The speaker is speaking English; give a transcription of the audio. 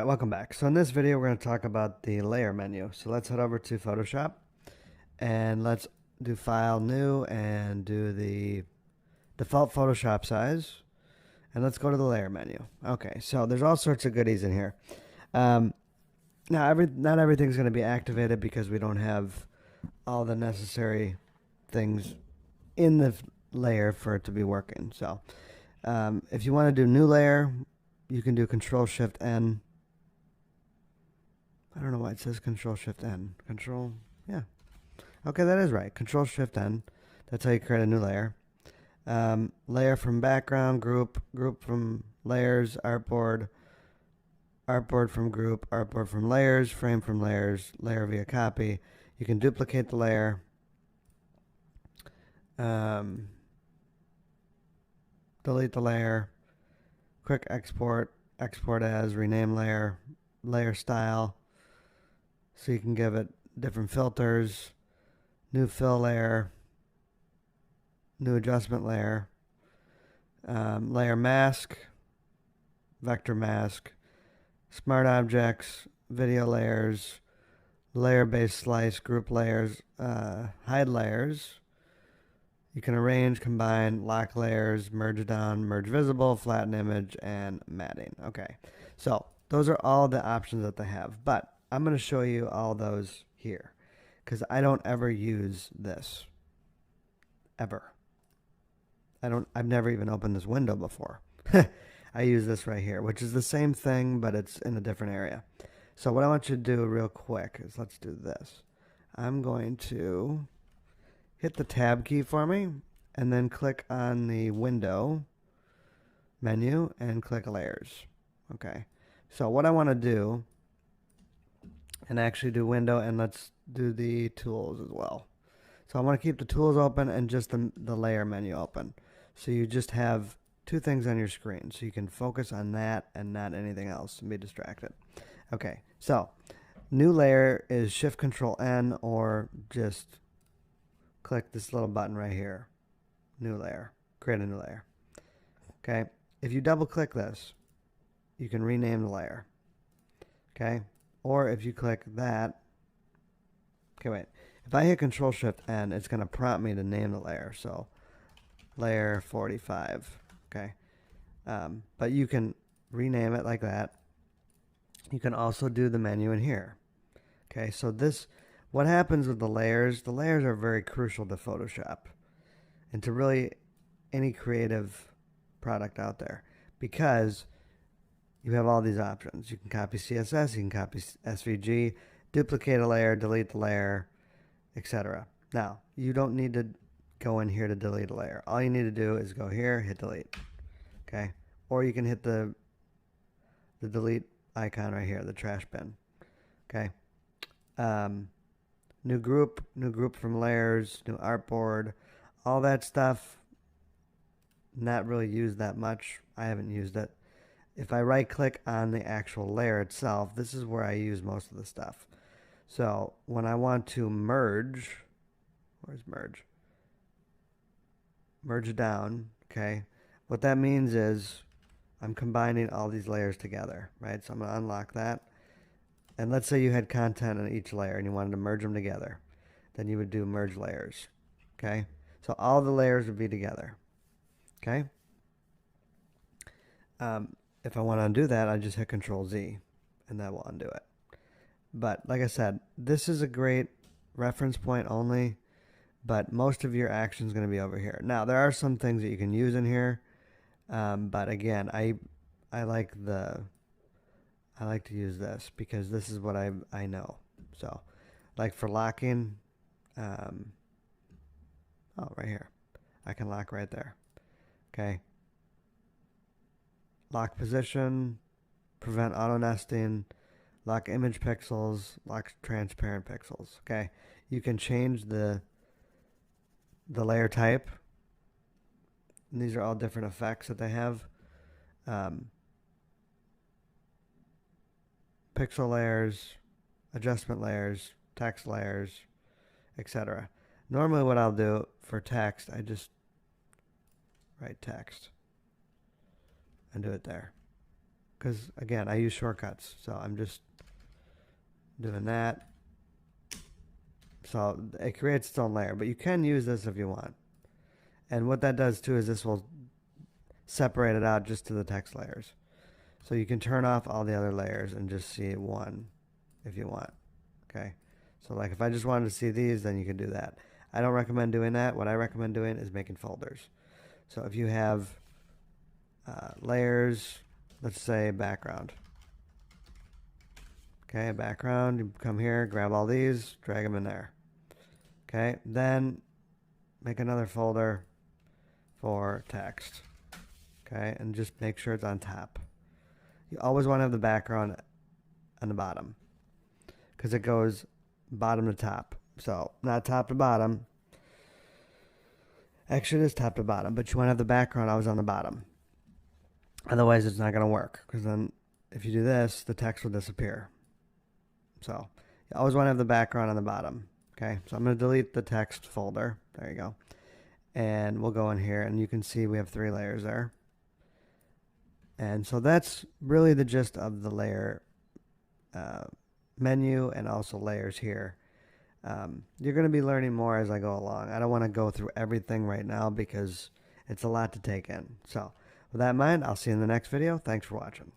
Alright, welcome back. So in this video we're going to talk about the layer menu. So let's head over to Photoshop and let's do File, New, and do the default Photoshop size. And let's go to the layer menu. Okay, so there's all sorts of goodies in here. Now, not everything's going to be activated because we don't have all the necessary things in the layer for it to be working. So if you want to do new layer, you can do Control-Shift-N. I don't know why it says Control-Shift-N. Yeah. Okay, that is right. Control-Shift-N. That's how you create a new layer. Layer from background, group from layers, artboard from group, artboard from layers, frame from layers, layer via copy. You can duplicate the layer. Delete the layer. Quick export, export as, rename layer, layer style. So you can give it different filters, new fill layer, new adjustment layer, layer mask, vector mask, smart objects, video layers, layer-based slice, group layers, hide layers. You can arrange, combine, lock layers, merge down, merge visible, flatten image, and matting. Okay, so those are all the options that they have, but I'm going to show you all those here because I don't ever use this. Ever. I've never even opened this window before. I use this right here, which is the same thing, but it's in a different area. So what I want you to do real quick is let's do this. I'm going to hit the tab key for me and then click on the window menu and click layers. Okay. So what I want to do, and actually do window, and let's do the tools as well. So I want to keep the tools open and just the layer menu open. So you just have two things on your screen. So you can focus on that and not anything else and be distracted. Okay, so new layer is Shift Control N, or just click this little button right here. New layer. Create a new layer. Okay, if you double click this, you can rename the layer. Okay, or if you click that, okay, wait. If I hit Control-Shift-N, it's going to prompt me to name the layer. So, layer 45. Okay. But you can rename it like that. You can also do the menu in here. Okay, so what happens with the layers are very crucial to Photoshop and to really any creative product out there, because you have all these options. You can copy CSS, you can copy SVG, duplicate a layer, delete the layer, etc. Now, you don't need to go in here to delete a layer. All you need to do is go here, hit delete. Okay? Or you can hit the delete icon right here, the trash bin. Okay? New group from layers, new artboard, all that stuff, not really used that much. I haven't used it. If I right click on the actual layer itself, this is where I use most of the stuff. So when I want to merge, where's merge? Merge down, okay? What that means is I'm combining all these layers together, right? So I'm going to unlock that. And let's say you had content on each layer and you wanted to merge them together. Then you would do merge layers, okay? So all the layers would be together, okay? If I want to undo that, I just hit Control-Z, and that will undo it. But like I said, this is a great reference point only, but most of your action is going to be over here. Now, there are some things that you can use in here, but again, I like to use this because this is what I know. So, like for locking, oh, right here, I can lock right there. Okay. Lock position, prevent auto nesting, lock image pixels, lock transparent pixels. Okay, you can change the layer type. And these are all different effects that they have. Pixel layers, adjustment layers, text layers, etc. Normally what I'll do for text, I just write text and do it there. because again, I use shortcuts, so I'm just doing that. So it creates its own layer, but you can use this if you want. And what that does too is this will separate it out just to the text layers. So you can turn off all the other layers and just see one if you want. Okay. So like if I just wanted to see these, then you can do that. I don't recommend doing that. What I recommend doing is making folders. So if you have layers, let's say background. Okay, background, you come here, grab all these, drag them in there. Okay, then make another folder for text. Okay, and just make sure it's on top. You always want to have the background on the bottom because it goes bottom to top. So not top to bottom. Actually, it is top to bottom, but you want to have the background always on the bottom. Otherwise, it's not going to work because then if you do this, the text will disappear. So you always want to have the background on the bottom. Okay, so I'm going to delete the text folder. There you go. And we'll go in here, and you can see we have 3 layers there. And so that's really the gist of the layer menu and also layers here. You're going to be learning more as I go along. I don't want to go through everything right now because it's a lot to take in. So with that in mind, I'll see you in the next video. Thanks for watching.